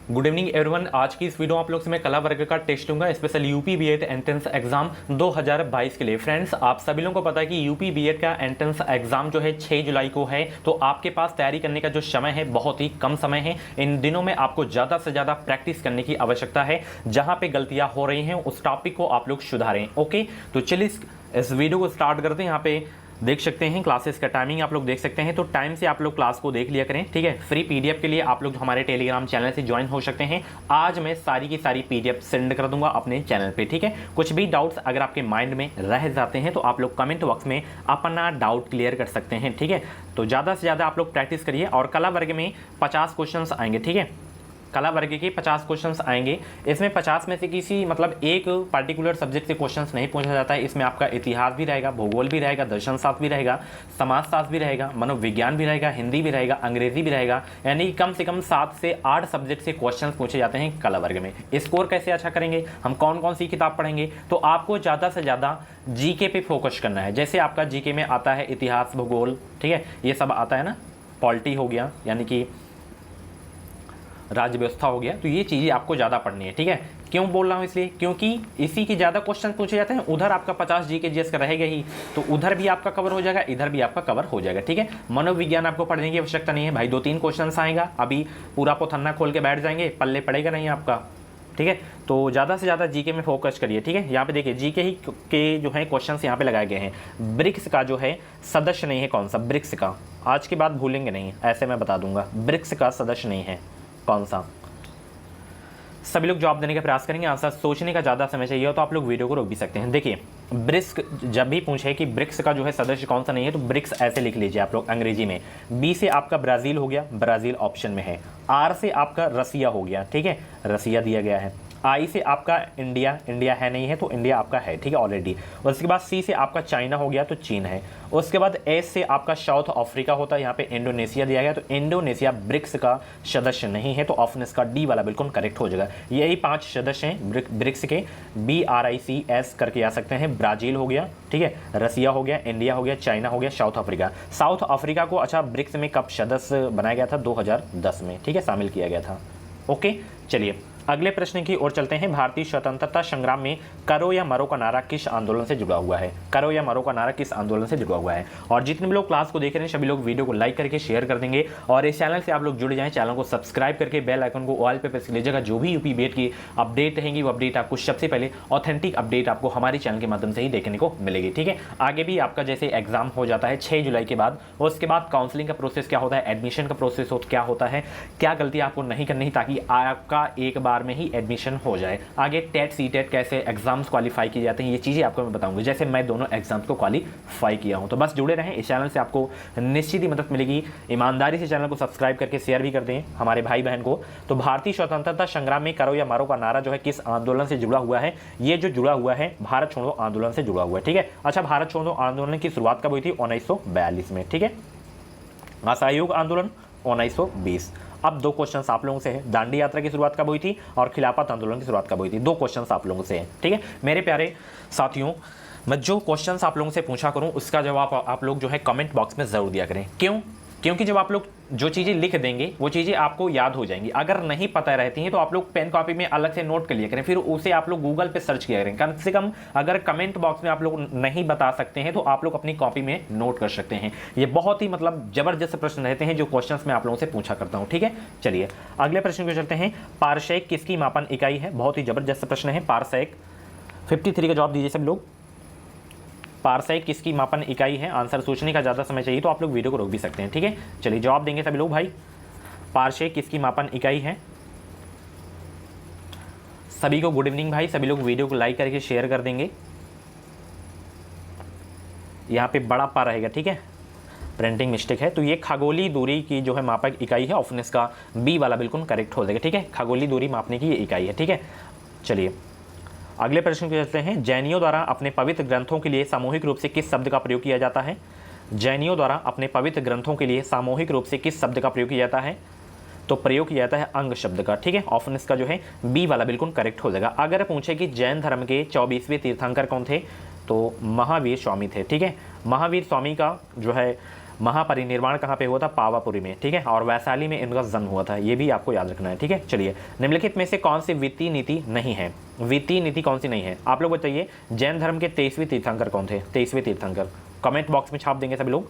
Good evening everyone. आज की इस वीडियो में आप लोग से मैं कला वर्ग का टेस्ट दूंगा, special UP BEd entrance exam 2022 के लिए। फ्रेंड्स, आप सभी लोगों को पता है कि यूपी बीएड का एंट्रेंस एग्जाम जो है 6 जुलाई को है, तो आपके पास तैयारी करने का जो समय है बहुत ही कम समय है। इन दिनों में आपको ज़्यादा से ज़्यादा प्रैक्टिस करने की आवश्यकता है। जहाँ पे गलतियाँ हो रही हैं उस टॉपिक को आप लोग सुधारें। ओके, तो चलिए इस वीडियो को स्टार्ट करते हैं। यहाँ पे देख सकते हैं क्लासेस का टाइमिंग आप लोग देख सकते हैं, तो टाइम से आप लोग क्लास को देख लिया करें। ठीक है, फ्री पीडीएफ के लिए आप लोग हमारे टेलीग्राम चैनल से ज्वाइन हो सकते हैं। आज मैं सारी की सारी पीडीएफ सेंड कर दूंगा अपने चैनल पे। ठीक है, कुछ भी डाउट्स अगर आपके माइंड में रह जाते हैं तो आप लोग कमेंट बॉक्स में अपना डाउट क्लियर कर सकते हैं। ठीक है, तो ज़्यादा से ज़्यादा आप लोग प्रैक्टिस करिए। और कला वर्ग में 50 क्वेश्चन आएंगे। ठीक है, कला वर्ग के 50 क्वेश्चंस आएंगे। इसमें 50 में से किसी मतलब एक पर्टिकुलर सब्जेक्ट से क्वेश्चंस नहीं पूछा जाता है। इसमें आपका इतिहास भी रहेगा, भूगोल भी रहेगा, दर्शन शास्त्र भी रहेगा, समाजशास्त्र भी रहेगा, मनोविज्ञान भी रहेगा, हिंदी भी रहेगा, अंग्रेजी भी रहेगा। यानी कम से कम 7 से 8 सब्जेक्ट से क्वेश्चन पूछे जाते हैं कला वर्ग में। स्कोर कैसे अच्छा करेंगे, हम कौन कौन सी किताब पढ़ेंगे, तो आपको ज़्यादा से ज़्यादा जीके पे फोकस करना है। जैसे आपका जीके में आता है इतिहास, भूगोल, ठीक है, ये सब आता है ना, पॉलिटी हो गया यानी कि राज्य व्यवस्था हो गया, तो ये चीज़ें आपको ज़्यादा पढ़नी है। ठीक है, क्यों बोल रहा हूँ, इसलिए क्योंकि इसी के ज़्यादा क्वेश्चन पूछे जाते हैं। उधर आपका 50 जीके जीएस का रहेगा ही, तो उधर भी आपका कवर हो जाएगा, इधर भी आपका कवर हो जाएगा। ठीक है, मनोविज्ञान आपको पढ़ने की आवश्यकता नहीं है भाई, 2-3 क्वेश्चन आएगा, अभी पूरा पोथन्ना खोल के बैठ जाएंगे, पल्ले पड़ेगा नहीं आपका। ठीक है, तो ज़्यादा से ज़्यादा जीके में फोकस करिए। ठीक है, यहाँ पे देखिए जीके ही के जो है क्वेश्चंस यहाँ पे लगाए गए हैं। ब्रिक्स का जो है सदस्य नहीं है, कौन सा ब्रिक्स का, आज की बात भूलेंगे नहीं, ऐसे मैं बता दूंगा, ब्रिक्स का सदस्य नहीं है कौन सा। सभी लोग जवाब देने का प्रयास करेंगे। आंसर सोचने का ज़्यादा समय चाहिए तो आप लोग वीडियो को रोक भी सकते हैं। देखिए, ब्रिक्स जब भी पूछे कि ब्रिक्स का जो है सदस्य कौन सा नहीं है, तो ब्रिक्स ऐसे लिख लीजिए आप लोग अंग्रेजी में। बी से आपका ब्राज़ील हो गया, ब्राज़ील ऑप्शन में है। आर से आपका रसिया हो गया, ठीक है, रसिया दिया गया है। आई से आपका इंडिया, इंडिया है नहीं है तो इंडिया आपका है, ठीक है ऑलरेडी। उसके बाद सी से आपका चाइना हो गया तो चीन है। उसके बाद एस से आपका साउथ अफ्रीका होता है, यहाँ पे इंडोनेशिया दिया गया तो इंडोनेशिया ब्रिक्स का सदस्य नहीं है, तो ऑप्शन इसका डी वाला बिल्कुल करेक्ट हो जाएगा। यही 5 सदस्य हैं ब्रिक्स के, BRICS करके आ सकते हैं। ब्राज़ील हो गया, ठीक है, रसिया हो गया, इंडिया हो गया, चाइना हो गया, साउथ अफ्रीका। साउथ अफ्रीका को अच्छा ब्रिक्स में कब सदस्य बनाया गया था, 2010 में, ठीक है, शामिल किया गया था। ओके, चलिए अगले प्रश्न की ओर चलते हैं। भारतीय स्वतंत्रता संग्राम में करो या मरो का नारा किस आंदोलन से जुड़ा हुआ है, करो या मरो का नारा किस आंदोलन से जुड़ा हुआ है। और जितने भी लोग क्लास को देख रहे हैं सभी लोग वीडियो को लाइक करके शेयर कर देंगे, और इस चैनल से आप लोग जुड़ जाएं, चैनल को सब्सक्राइब करके बेल आइकन को ऑल पे प्रेस कर लीजिएगा। जो भी यूपी बीएड की अपडेट रहेंगी वो अपडेट आपको सबसे पहले ऑथेंटिक अपडेट आपको हमारे चैनल के माध्यम से ही देखने को मिलेगी। ठीक है, आगे भी आपका जैसे एग्जाम हो जाता है 6 जुलाई के बाद, उसके बाद काउंसलिंग का प्रोसेस क्या होता है, एडमिशन का प्रोसेस क्या होता है, क्या गलती आपको नहीं करनी ताकि आपका एक बार में ही एडमिशन हो जाए। आगे टेट सीटेट कैसे एग्जाम्स क्वालिफाई किए जाते हैं, ये चीज़ें आपको मैं बताऊंगा, जैसे मैं दोनों एग्जाम्स को क्वालिफाई किया हूं। तो बस जुड़े रहें, इस चैनल से आपको निश्चित ही मदद मिलेगी। ईमानदारी से चैनल को सब्सक्राइब करके शेयर भी कर दें हमारे भाई बहन को। तो भारतीय स्वतंत्रता संग्राम में करो या मारो का नारा जो है किस आंदोलन से जुड़ा हुआ है, ये जो जुड़ा हुआ है भारत छोड़ो आंदोलन से जुड़ा हुआ है। ठीक है, अच्छा, भारत छोड़ो आंदोलन की शुरुआत कब हुई थी, 1942 में। ठीक है, असहयोग आंदोलन 1920। अब 2 क्वेश्चंस आप लोगों से है, दांडी यात्रा की शुरुआत कब हुई थी और खिलाफत आंदोलन की शुरुआत कब हुई थी। 2 क्वेश्चंस आप लोगों से है। ठीक है, मेरे प्यारे साथियों, मैं जो क्वेश्चंस आप लोगों से पूछा करूं उसका जवाब आप लोग जो है कमेंट बॉक्स में जरूर दिया करें। क्यों, क्योंकि जब आप लोग जो चीज़ें लिख देंगे वो चीज़ें आपको याद हो जाएंगी। अगर नहीं पता रहती हैं तो आप लोग पेन कॉपी में अलग से नोट कर लिया करें, फिर उसे आप लोग गूगल पे सर्च किया करें। कम से कम अगर कमेंट बॉक्स में आप लोग नहीं बता सकते हैं तो आप लोग अपनी कॉपी में नोट कर सकते हैं। ये बहुत ही मतलब जबरदस्त प्रश्न रहते हैं जो क्वेश्चंस मैं आप लोगों से पूछा करता हूँ। ठीक है, चलिए अगले प्रश्न को चलते हैं। पारसेक किसकी मापन इकाई है, बहुत ही जबरदस्त प्रश्न है। पारसेक 53 का जवाब दीजिए सब लोग। पारसेक किसकी मापन इकाई है, आंसर सोचने का ज़्यादा समय चाहिए तो आप लोग वीडियो को रोक भी सकते हैं। ठीक है, चलिए जवाब देंगे सभी लोग भाई। पारसेक किसकी मापन इकाई है। सभी को गुड इवनिंग भाई, सभी लोग वीडियो को लाइक करके शेयर कर देंगे। यहाँ पे बड़ा पा रहेगा, ठीक है, प्रिंटिंग मिस्टेक है। तो ये खगोलीय दूरी की जो है मापक इकाई है, ऑप्शन इसका बी वाला बिल्कुल करेक्ट हो जाएगा। ठीक है, खगोलीय दूरी मापने की ये इकाई है। ठीक है, चलिए अगले प्रश्न को चलते हैं। जैनियों द्वारा अपने पवित्र ग्रंथों के लिए सामूहिक रूप से किस शब्द का प्रयोग किया जाता है, जैनियों द्वारा अपने पवित्र ग्रंथों के लिए सामूहिक रूप से किस शब्द का प्रयोग किया जाता है, तो प्रयोग किया जाता है अंग शब्द का। ठीक है, ऑप्शन इसका जो है बी वाला बिल्कुल करेक्ट हो जाएगा। अगर पूछे कि जैन धर्म के 24वें तीर्थंकर कौन थे, तो महावीर स्वामी थे। ठीक है, महावीर स्वामी का जो है महापरिनिर्वाण कहाँ पे हुआ था? पावापुरी में, ठीक है। और वैशाली में इनका जन्म हुआ था, ये भी आपको याद रखना है, ठीक है। चलिए, निम्नलिखित में से कौन सी वित्तीय नीति नहीं है? वित्तीय नीति कौन सी नहीं है? आप लोग बताइए। जैन धर्म के 23वें तीर्थंकर कौन थे? 23वें तीर्थंकर कमेंट बॉक्स में छाप देंगे सभी लोग।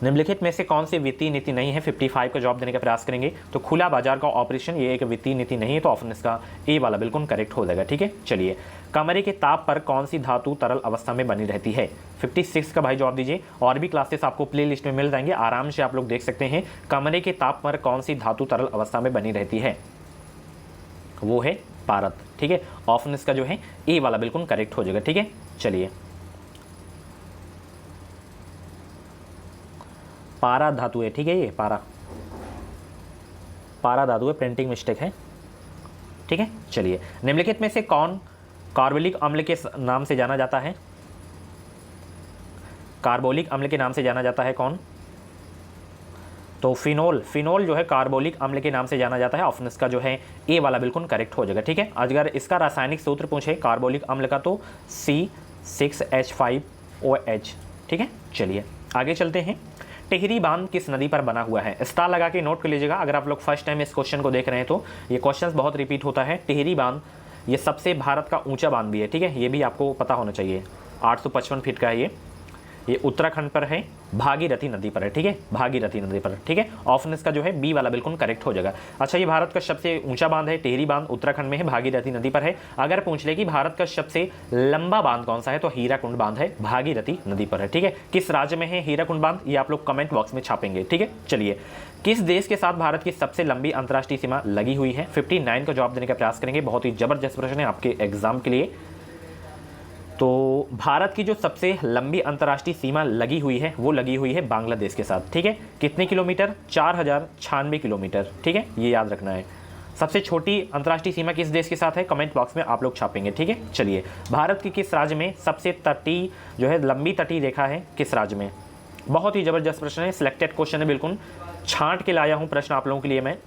निम्नलिखित में से कौन सी वित्तीय नीति नहीं है? 55 का जवाब देने का प्रयास करेंगे। तो खुला बाजार का ऑपरेशन, ये एक वित्तीय नीति नहीं है, तो ऑप्शन इसका ए वाला बिल्कुल करेक्ट हो जाएगा, ठीक है। चलिए, कमरे के ताप पर कौन सी धातु तरल अवस्था में बनी रहती है? 56 का भाई जवाब दीजिए। और भी क्लासेस आपको प्ले लिस्ट में मिल जाएंगे, आराम से आप लोग देख सकते हैं। कमरे के ताप पर कौन सी धातु तरल अवस्था में बनी रहती है? वो है पारद, ठीक है। ऑप्शन इसका जो है ए वाला बिल्कुल करेक्ट हो जाएगा, ठीक है। चलिए, पारा धातु है, ठीक है। ये पारा धातु है, प्रिंटिंग मिस्टेक है, ठीक है। चलिए, निम्नलिखित में से कौन कार्बोलिक अम्ल के नाम से जाना जाता है? कार्बोलिक अम्ल के नाम से जाना जाता है कौन? तो फिनोल जो है कार्बोलिक अम्ल के नाम से जाना जाता है। ऑप्शन इसका जो है ए वाला बिल्कुल करेक्ट हो जाएगा, ठीक है। अगर इसका रासायनिक सूत्र पूछे कार्बोलिक अम्ल का तो C6H5OH, ठीक है। चलिए, आगे चलते हैं। टिहरी बांध किस नदी पर बना हुआ है? स्टार लगा के नोट कर लीजिएगा अगर आप लोग फर्स्ट टाइम इस क्वेश्चन को देख रहे हैं तो। ये क्वेश्चन बहुत रिपीट होता है। टिहरी बांध ये सबसे भारत का ऊंचा बांध भी है, ठीक है। ये भी आपको पता होना चाहिए। 855 फीट का है ये उत्तराखंड पर है, भागीरथी नदी पर है, ठीक है। भागीरथी नदी पर, ठीक है। ऑप्शन इसका जो है बी वाला बिल्कुल करेक्ट हो जाएगा। अच्छा, ये भारत का सबसे ऊंचा बांध है, टिहरी बांध उत्तराखंड में है, भागीरथी नदी पर है। अगर पूछ ले कि भारत का सबसे लंबा बांध कौन सा है, तो हीराकुंड बांध है, भागीरथी नदी पर है, ठीक है। किस राज्य में है हीराकुंड बांध, ये आप लोग कमेंट बॉक्स में छापेंगे, ठीक है। चलिए, किस देश के साथ भारत की सबसे लंबी अंतर्राष्ट्रीय सीमा लगी हुई है? 59 का जवाब देने का प्रयास करेंगे। बहुत ही जबरदस्त प्रश्न है आपके एग्जाम के लिए। तो भारत की जो सबसे लंबी अंतर्राष्ट्रीय सीमा लगी हुई है वो लगी हुई है बांग्लादेश के साथ, ठीक है। कितने किलोमीटर? 4096 किलोमीटर, ठीक है। ये याद रखना है। सबसे छोटी अंतर्राष्ट्रीय सीमा किस देश के साथ है? कमेंट बॉक्स में आप लोग छापेंगे, ठीक है। चलिए, भारत की किस राज्य में सबसे तटीय जो है लंबी तटीय रेखा है? किस राज्य में? बहुत ही जबरदस्त प्रश्न है, सिलेक्टेड क्वेश्चन है, बिल्कुल छांट के लाया हूं प्रश्न आप लोगों के लिए मैं।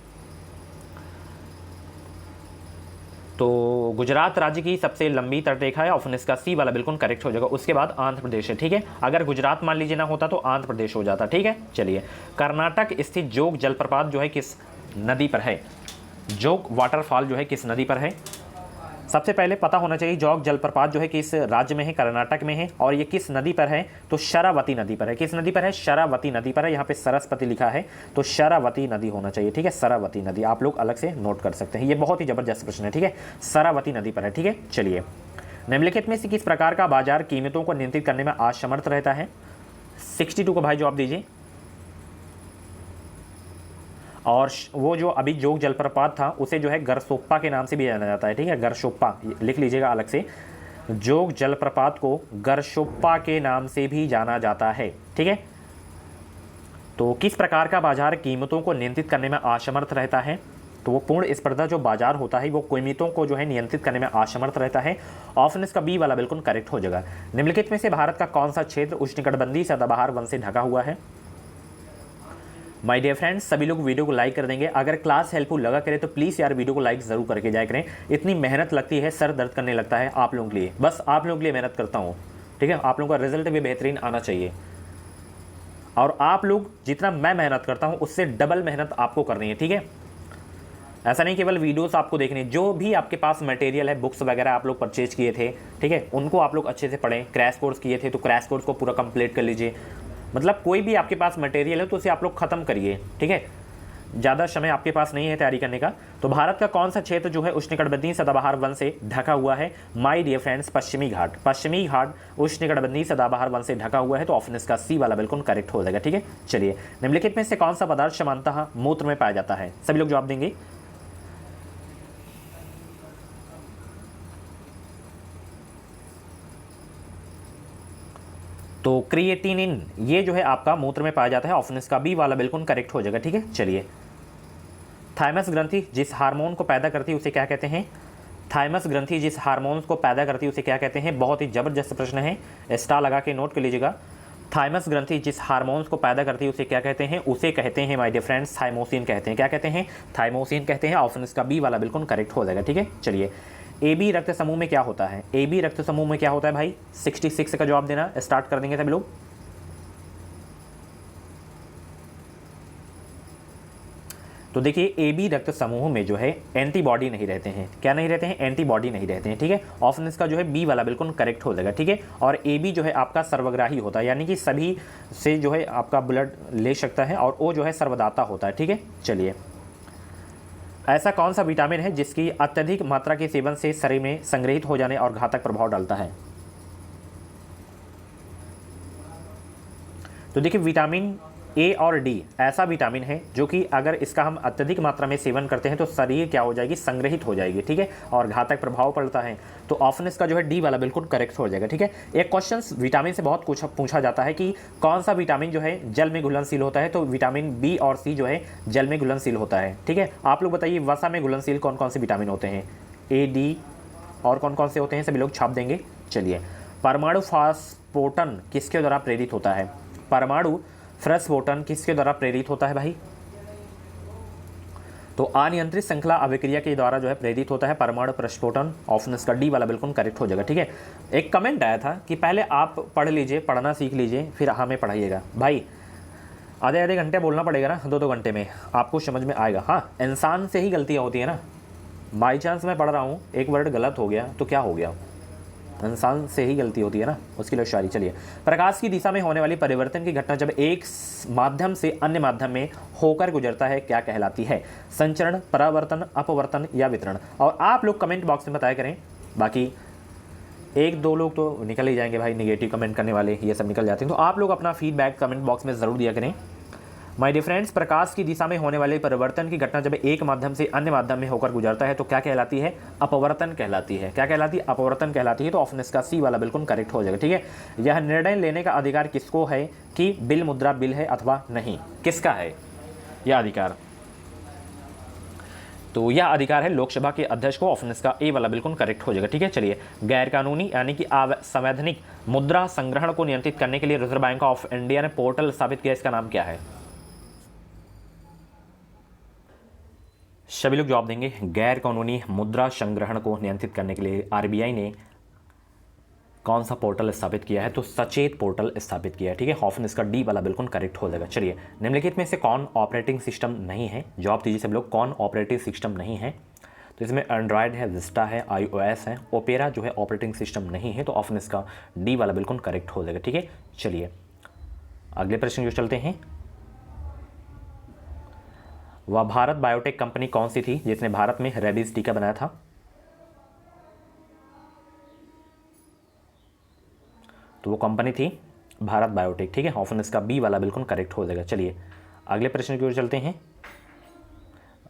तो गुजरात राज्य की सबसे लंबी तटरेखा है, ऑप्शन इसका सी वाला बिल्कुल करेक्ट हो जाएगा। उसके बाद आंध्र प्रदेश है, ठीक है। अगर गुजरात मान लीजिए ना होता तो आंध्र प्रदेश हो जाता, ठीक है। चलिए, कर्नाटक स्थित जोग जलप्रपात जो है किस नदी पर है? जोग वाटरफॉल जो है किस नदी पर है? सबसे पहले पता होना चाहिए जोग जलप्रपात जो है किस राज्य में है? कर्नाटक में है। और ये किस नदी पर है? तो शरावती नदी पर है। किस नदी पर है? शरावती नदी पर है। यहाँ पे सरस्वती लिखा है तो शरावती नदी होना चाहिए, ठीक है। शरावती नदी आप लोग अलग से नोट कर सकते हैं, ये बहुत ही जबरदस्त प्रश्न है, ठीक है। शरावती नदी पर है, ठीक है। चलिए, निम्नलिखित में से किस प्रकार का बाजार कीमतों को नियंत्रित करने में असमर्थ रहता है? 62 को भाई जवाब दीजिए। और वो जो अभी जोग जलप्रपात था उसे जो है गरसोप्पा के नाम से भी जाना जाता है, ठीक है। गरसोप्पा लिख लीजिएगा अलग से। जोग जलप्रपात को गरसोप्पा के नाम से भी जाना जाता है, ठीक है। तो किस प्रकार का बाजार कीमतों को नियंत्रित करने में असमर्थ रहता है? तो वो पूर्ण स्पर्धा जो बाजार होता है वो कीमतों को जो है नियंत्रित करने में असमर्थ रहता है। ऑप्शन इसका बी वाला बिल्कुल करेक्ट हो जाएगा। निम्नलिखित में से भारत का कौन सा क्षेत्र उष्णकटिबंधीय सदाबहार वन से ढका हुआ है? माय डियर फ्रेंड्स, सभी लोग वीडियो को लाइक कर देंगे। अगर क्लास हेल्पफुल लगा करे तो प्लीज़ यार वीडियो को लाइक ज़रूर करके जाया करें। इतनी मेहनत लगती है, सर दर्द करने लगता है आप लोगों के लिए, बस आप लोगों के लिए मेहनत करता हूँ, ठीक है। आप लोगों का रिजल्ट भी बेहतरीन आना चाहिए और आप लोग जितना मैं मेहनत करता हूँ उससे डबल मेहनत आपको करनी है, ठीक है। ऐसा नहीं केवल वीडियोस आपको देखने, जो भी आपके पास मटेरियल है, बुक्स वगैरह आप लोग परचेज किए थे, ठीक है, उनको आप लोग अच्छे से पढ़ें। क्रैश कोर्स किए थे तो क्रैश कोर्स को पूरा कंप्लीट कर लीजिए। मतलब कोई भी आपके पास मटेरियल है तो उसे आप लोग ख़त्म करिए, ठीक है। ज़्यादा समय आपके पास नहीं है तैयारी करने का। तो भारत का कौन सा क्षेत्र जो है उष्णकटिबंधीय सदाबहार वन से ढका हुआ है? माय डियर फ्रेंड्स, पश्चिमी घाट। पश्चिमी घाट उष्णकटिबंधीय सदाबहार वन से ढका हुआ है, तो ऑप्शन इसका सी वाला बिल्कुल करेक्ट हो जाएगा, ठीक है। चलिए, निम्नलिखित में से कौन सा पदार्थ सामान्यतः मूत्र में पाया जाता है? सभी लोग जवाब देंगे। तो क्रिएटिनिन ये जो है आपका मूत्र में पाया जाता है, ऑप्शन इसका बी वाला बिल्कुल करेक्ट हो जाएगा, ठीक है। चलिए, थाइमस ग्रंथि जिस हार्मोन को पैदा करती है उसे क्या कहते हैं? थाइमस ग्रंथि जिस हार्मोन को पैदा करती है उसे क्या कहते हैं? बहुत ही जबरदस्त प्रश्न है, स्टार लगा के नोट कर लीजिएगा। थाइमस ग्रंथि जिस हार्मोन्स को पैदा करती है उसे क्या कहते हैं? उसे कहते हैं माय डियर फ्रेंड्स थाइमोसिन कहते हैं। क्या कहते हैं? थाइमोसिन कहते हैं। ऑप्शन इसका बी वाला बिल्कुल करेक्ट हो जाएगा, ठीक है। चलिए, ए बी रक्त समूह में क्या होता है? ए बी रक्त समूह में क्या होता है भाई? 66 का जवाब देना स्टार्ट कर देंगे सभी लोग। तो देखिए ए बी रक्त समूह में जो है एंटीबॉडी नहीं रहते हैं। क्या नहीं रहते हैं? एंटीबॉडी नहीं रहते हैं, ठीक है। ऑप्शन इसका जो है बी वाला बिल्कुल करेक्ट हो जाएगा, ठीक है। और ए बी जो है आपका सर्वग्राही होता है, यानी कि सभी से जो है आपका ब्लड ले सकता है, और ओ जो है सर्वदाता होता है, ठीक है। चलिए, ऐसा कौन सा विटामिन है जिसकी अत्यधिक मात्रा के सेवन से शरीर में संग्रहित हो जाने और घातक प्रभाव डालता है? तो देखिए, विटामिन ए और डी ऐसा विटामिन है जो कि अगर इसका हम अत्यधिक मात्रा में सेवन करते हैं तो शरीर क्या हो जाएगी? संग्रहित हो जाएगी, ठीक है, और घातक प्रभाव पड़ता है। तो ऑप्शन इसका जो है डी वाला बिल्कुल करेक्ट हो जाएगा, ठीक है। एक क्वेश्चन विटामिन से बहुत कुछ पूछा जाता है कि कौन सा विटामिन जो है जल में घुलनशील होता है, तो विटामिन बी और सी जो है जल में घुलनशील होता है, ठीक है। आप लोग बताइए वसा में घुलनशील कौन कौन से विटामिन होते हैं? ए, डी और कौन कौन से होते हैं? सभी लोग छाप देंगे। चलिए, परमाणु फास्फोटन किसके द्वारा प्रेरित होता है? परमाणु फ्रस्फोटन किसके द्वारा प्रेरित होता है भाई? तो अनियंत्रित श्रृंखला अभिक्रिया के द्वारा जो है प्रेरित होता है परमाणु प्रस्फोटन। ऑप्शन इसका डी वाला बिल्कुल करेक्ट हो जाएगा, ठीक है। एक कमेंट आया था कि पहले आप पढ़ लीजिए, पढ़ना सीख लीजिए, फिर हमें पढ़ाइएगा। भाई आधे आधे घंटे बोलना पड़ेगा ना, 2-2 घंटे में आपको समझ में आएगा। हाँ, इंसान से ही गलतियाँ होती है ना। बाई चांस मैं पढ़ रहा हूँ, एक वर्ड गलत हो गया तो क्या हो गया? इंसान से ही गलती होती है ना, उसकी शायरी। चलिए, प्रकाश की दिशा में होने वाली परिवर्तन की घटना जब एक माध्यम से अन्य माध्यम में होकर गुजरता है क्या कहलाती है? संचरण, परावर्तन, अपवर्तन या वितरण? और आप लोग कमेंट बॉक्स में बताया करें। बाकी 1-2 लोग तो निकल ही जाएंगे भाई, नेगेटिव कमेंट करने वाले ये सब निकल जाते हैं। तो आप लोग अपना फीडबैक कमेंट बॉक्स में ज़रूर दिया करें। माय डियर फ्रेंड्स, प्रकाश की दिशा में होने वाले परिवर्तन की घटना जब एक माध्यम से अन्य माध्यम में होकर गुजरता है तो क्या कहलाती है? अपवर्तन कहलाती है। क्या कहलाती है? अपवर्तन कहलाती है। तो ऑप्शन इसका सी वाला बिल्कुल करेक्ट हो जाएगा, ठीक है। यह निर्णय लेने का अधिकार किसको है कि बिल मुद्रा बिल है अथवा नहीं? किसका है यह अधिकार? तो यह अधिकार है लोकसभा के अध्यक्ष को। ऑप्शन इसका ए वाला बिल्कुल करेक्ट हो जाएगा, ठीक है। चलिए, गैर कानूनी यानी कि असंवैधानिक मुद्रा संग्रहण को नियंत्रित करने के लिए रिजर्व बैंक ऑफ इंडिया ने पोर्टल स्थापित किया, इसका नाम क्या है? सभी लोग जवाब देंगे। गैर कानूनी मुद्रा संग्रहण को नियंत्रित करने के लिए आरबीआई ने कौन सा पोर्टल स्थापित किया है? तो सचेत पोर्टल स्थापित किया है, ठीक है। ऑप्शन इसका डी वाला बिल्कुल करेक्ट हो जाएगा। चलिए, निम्नलिखित में से कौन ऑपरेटिंग सिस्टम नहीं है? जवाब दीजिए सब लोग, कौन ऑपरेटिंग सिस्टम नहीं है? तो इसमें एंड्रॉयड है, विस्टा है, iOS है, ओपेरा जो है ऑपरेटिंग सिस्टम नहीं है। तो ऑप्शन इसका डी वाला बिल्कुल करेक्ट हो जाएगा, ठीक है। चलिए, अगले प्रश्न जो चलते हैं, वह भारत बायोटेक कंपनी कौन सी थी जिसने भारत में रेबीज टीका बनाया था? तो वो कंपनी थी भारत बायोटेक, ठीक है। ऑप्शन इसका बी वाला बिल्कुल करेक्ट हो जाएगा। चलिए, अगले प्रश्न की ओर चलते हैं।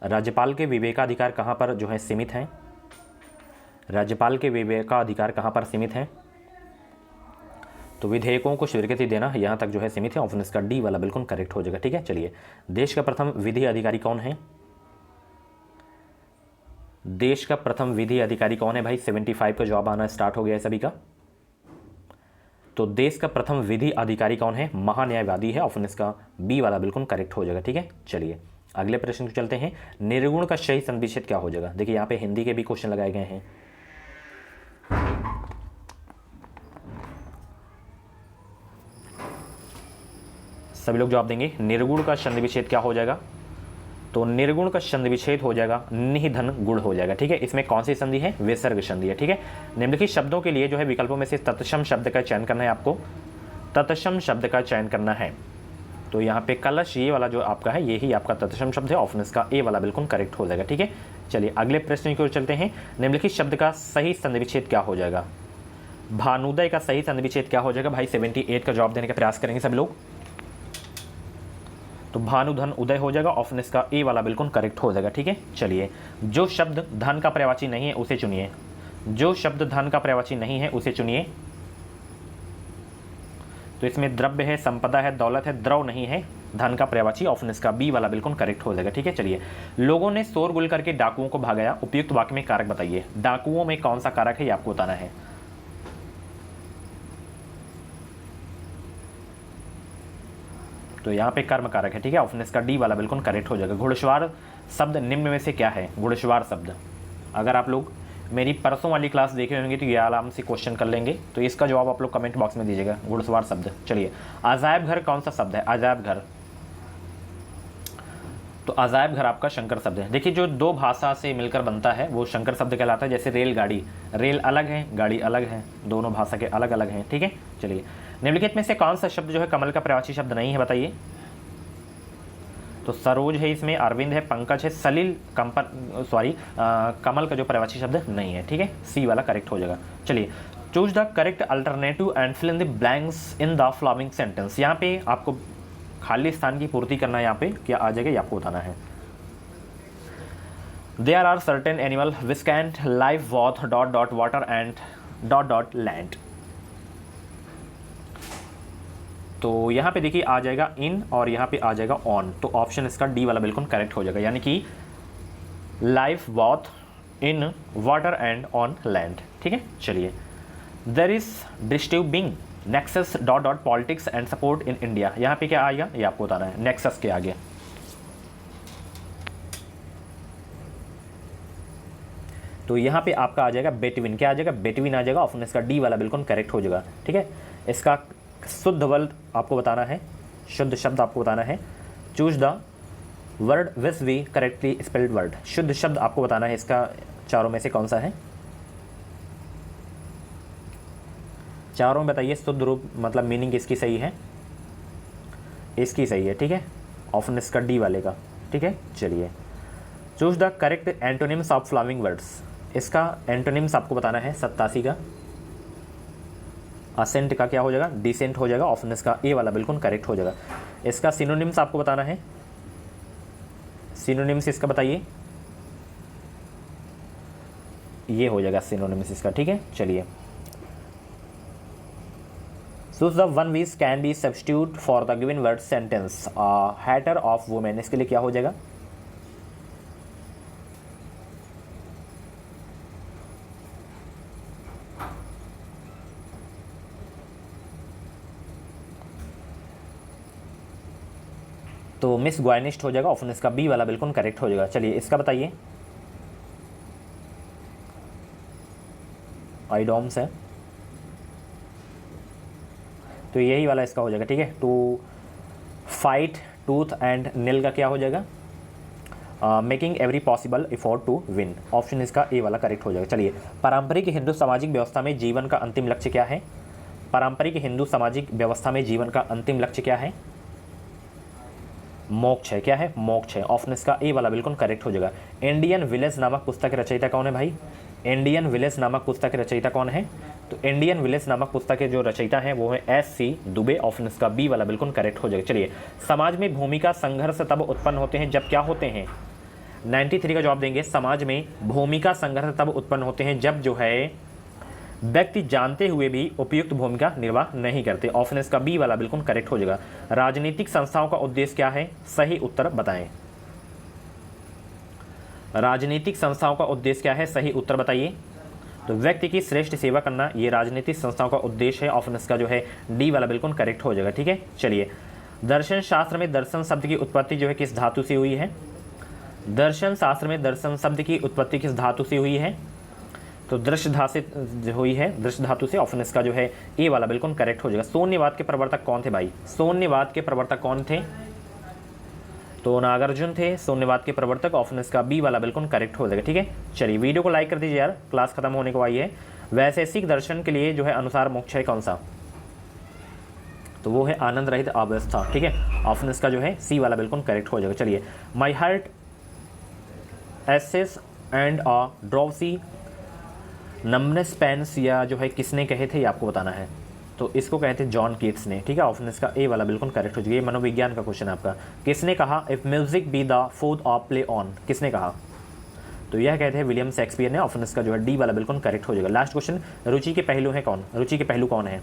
राज्यपाल के विवेकाधिकार कहाँ पर जो है सीमित हैं? राज्यपाल के विवेकाधिकार कहाँ पर सीमित हैं? तो विधेयकों को स्वीकृति देना यहाँ तक जो है सीमित है। ऑप्शन इसका डी वाला बिल्कुल करेक्ट हो जाएगा, ठीक है। चलिए, देश का प्रथम विधि अधिकारी कौन है? देश का प्रथम विधि अधिकारी कौन है भाई? 75 का जवाब आना स्टार्ट हो गया है सभी का। तो देश का प्रथम विधि अधिकारी कौन है? महान्यायवादी है। ऑप्शन इसका बी वाला बिल्कुल करेक्ट हो जाएगा, ठीक है। चलिए, अगले प्रश्न को चलते हैं। निर्गुण का सही संविच्छेद क्या हो जाएगा? देखिए, यहाँ पे हिंदी के भी क्वेश्चन लगाए गए हैं। सभी लोग जवाब देंगे। निर्गुण का संधि विच्छेद क्या हो जाएगा? तो निर्गुण का संधि विच्छेद हो जाएगा निधन गुण हो जाएगा, ठीक है। इसमें कौन सी संधि है? विसर्ग संधि है, ठीक है। निम्नलिखित शब्दों के लिए जो है विकल्पों में से तत्सम शब्द का चयन करना है आपको। तत्सम शब्द का चयन करना है। तो यहाँ पे कलश ये वाला जो आपका है यही आपका तत्सम शब्द है। ऑप्शन इसका ए वाला बिल्कुल करेक्ट हो जाएगा, ठीक है। चलिए, अगले प्रश्न की ओर चलते हैं। निम्नलिखित शब्द का सही संधि विच्छेद क्या हो जाएगा? भानुदय का सही संधि विच्छेद क्या हो जाएगा भाई? 78 का जवाब देने का प्रयास करेंगे सब लोग। तो भानुधन उदय हो जाएगा। ऑप्शन इसका ए वाला बिल्कुल करेक्ट हो जाएगा, ठीक है। चलिए, जो शब्द धन का पर्यायवाची नहीं है उसे चुनिए। जो शब्द धन का पर्यायवाची नहीं है उसे चुनिए। तो इसमें द्रव्य है, संपदा है, दौलत है, द्रव नहीं है, धन का पर्यायवाची। ऑप्शन इसका बी वाला बिल्कुल करेक्ट हो जाएगा, ठीक है। चलिए, लोगों ने शोरगुल करके डाकुओं को भगाया, उपयुक्त वाक्य में कारक बताइए। डाकुओं में कौन सा कारक है ये आपको बताना है। तो यहाँ पे कर्म कारक है, ठीक है। ऑप्शन इसका डी वाला बिल्कुल करेक्ट हो जाएगा। घुड़सवार शब्द निम्न में से क्या है? घुड़सवार शब्द, अगर आप लोग मेरी परसों वाली क्लास देखे होंगे तो ये आराम से क्वेश्चन कर लेंगे। तो इसका जवाब आप लोग कमेंट बॉक्स में दीजिएगा, घुड़सवार शब्द। चलिए, अजायब घर कौन सा शब्द है? अजायब घर, तो अजायब घर आपका शंकर शब्द है। देखिए जो दो भाषा से मिलकर बनता है वो शंकर शब्द कहलाता है। जैसे रेलगाड़ी, रेल अलग है, गाड़ी अलग है, दोनों भाषा के अलग अलग हैं, ठीक है। चलिए, निम्नलिखित में से कौन सा शब्द जो है कमल का प्रवाची शब्द नहीं है, बताइए। तो सरोज है, इसमें अरविंद है, पंकज है, सलील कमल का जो प्रवाची शब्द नहीं है, ठीक है। सी वाला करेक्ट हो जाएगा। चलिए, choose the correct alternative and fill in the blanks in the following sentence. यहाँ पे आपको खाली स्थान की पूर्ति करना है, यहाँ पे क्या आ जाएगा ये आपको बताना है। There are certain animal which can live both dot dot water and dot dot land. तो यहाँ पे देखिए आ जाएगा इन और यहाँ पे आ जाएगा ऑन, तो ऑप्शन इसका डी वाला बिल्कुल करेक्ट हो जाएगा, यानी कि live both in water and on land, ठीक है। चलिए, there is disturbing nexus dot dot politics and support in India. यहाँ पे क्या आएगा ये आपको बताना है, नेक्सस के आगे। तो यहाँ पे आपका आ जाएगा बेटवीन, क्या आ जाएगा बेटवीन आ जाएगा, ऑप्शन इसका डी वाला बिल्कुल करेक्ट हो जाएगा, ठीक है। इसका शुद्ध वर्ड आपको बताना है, शुद्ध शब्द आपको बताना है। Choose the word which we correctly spelled word. शुद्ध शब्द आपको बताना है, इसका चारों में से कौन सा है, चारों में बताइए। शुद्ध रूप मतलब मीनिंग इसकी सही है, इसकी सही है, ठीक है। ऑप्शन इसका डी वाले का, ठीक है। चलिए, choose the correct antonyms of following words. इसका एंटोनिम्स आपको बताना है 87 का। असेंट का क्या हो जाएगा, डिसेंट हो जाएगा, ऑप्शन इसका ए वाला बिल्कुल करेक्ट हो जाएगा। इसका सिनोनिम्स आपको बताना है, सिनोनिम्स इसका बताइए, ये हो जाएगा सिनोनिम्स इसका, ठीक है। चलिए, choose the one which can be substitute for the given word sentence. Hatter of women, इसके लिए क्या हो जाएगा, तो मिस ग्वाइनिस्ट हो जाएगा, ऑप्शन इसका बी वाला बिल्कुल करेक्ट हो जाएगा। चलिए, इसका बताइए, आइडोम्स है, तो यही वाला इसका हो जाएगा, ठीक है। To fight tooth and nail का क्या हो जाएगा, making every possible effort to win, option इसका ए वाला करेक्ट हो जाएगा। चलिए, पारंपरिक हिंदू सामाजिक व्यवस्था में जीवन का अंतिम लक्ष्य क्या है, पारंपरिक हिंदू सामाजिक व्यवस्था में जीवन का अंतिम लक्ष्य क्या है, मोक्ष है, क्या है मोक्ष है, ऑप्शन इसका ए वाला बिल्कुल करेक्ट हो जाएगा। इंडियन विलेज नामक पुस्तक के रचयिता कौन है भाई, इंडियन विलेज नामक पुस्तक के रचयिता कौन है, तो इंडियन विलेज नामक पुस्तक के जो रचयिता हैं वो है S.C. दुबे, ऑप्शन इसका बी वाला बिल्कुल करेक्ट हो जाएगा। चलिए, समाज में भूमिका संघर्ष तब उत्पन्न होते हैं जब क्या होते हैं, 93 का जवाब देंगे। समाज में भूमिका संघर्ष तब उत्पन्न होते हैं जब जो है व्यक्ति जानते हुए भी उपयुक्त भूमिका निर्वाह नहीं करते, ऑप्शन इसका बी वाला बिल्कुल करेक्ट हो जाएगा। राजनीतिक संस्थाओं का उद्देश्य क्या है, सही उत्तर बताएं। राजनीतिक संस्थाओं का उद्देश्य क्या है, सही उत्तर बताइए। तो व्यक्ति की श्रेष्ठ सेवा करना, ये राजनीतिक संस्थाओं का उद्देश्य है, ऑप्शन इसका जो है डी वाला बिल्कुल करेक्ट हो जाएगा, ठीक है। चलिए, दर्शन शास्त्र में दर्शन शब्द की उत्पत्ति जो है किस धातु से हुई है, दर्शन शास्त्र में दर्शन शब्द की उत्पत्ति किस धातु से हुई है, तो दृश्य धातु से हुई है, दृश्य धातु से, ऑप्शन इसका जो है ए वाला बिल्कुल करेक्ट हो जाएगा। शून्यवाद के प्रवर्तक कौन थे भाई, शून्यवाद के प्रवर्तक कौन थे, तो नागार्जुन थे शून्यवाद के प्रवर्तक, ऑप्शन इसका बी वाला बिल्कुल करेक्ट हो जाएगा, ठीक है। चलिए, वीडियो को लाइक कर दीजिए यार, क्लास खत्म होने को आई है। वैशेषिक दर्शन के लिए जो है अनुसार मोक्ष है कौन सा, तो वो है आनंद रहित अवस्था, ठीक है, ऑप्शन इसका जो है सी वाला बिल्कुल करेक्ट हो जाएगा। चलिए, my heart aches and a drowsy numbness pains, या जो है किसने कहे थे ये आपको बताना है, तो इसको कहते हैं जॉन कीट्स ने, ठीक है, ऑप्शन इसका ए वाला बिल्कुल करेक्ट हो जाएगा। ये मनोविज्ञान का क्वेश्चन है आपका। किसने कहा if music be the food of play on, किसने कहा, तो यह कहते हैं विलियम शेक्सपियर ने, ऑप्शन इसका जो है डी वाला बिल्कुल करेक्ट हो जाएगा। लास्ट क्वेश्चन, रुचि के पहलू हैं कौन, रुचि के पहलू कौन है,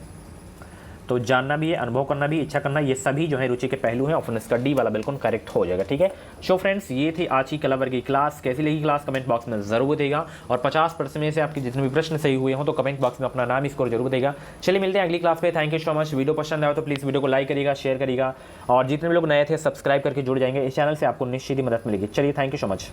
तो जानना भी है, अनुभव करना भी, इच्छा करना, ये सभी जो है रुचि के पहलू हैं, ऑप्शन इसका डी वाला बिल्कुल करेक्ट हो जाएगा, ठीक है। सो फ्रेंड्स, ये थी आज की कला वर्ग की क्लास। कैसी लगी क्लास कमेंट बॉक्स में जरूर बताइएगा, और 50% में से आपके जितने भी प्रश्न सही हुए हो तो कमेंट बॉक्स में अपना नाम स्कोर जरूर बताइएगा। चलिए, मिलते हैं अगली क्लास पे। Thank you so much. Video पसंद आया तो प्लीज़ वीडियो को लाइक करिएगा, शेयर करिएगा, और जितने भी लोग नए थे सब्सक्राइब करके जुड़ जाएंगे, इस चैनल से आपको निश्चित ही मदद मिलेगी। चलिए, थैंक यू सो मच।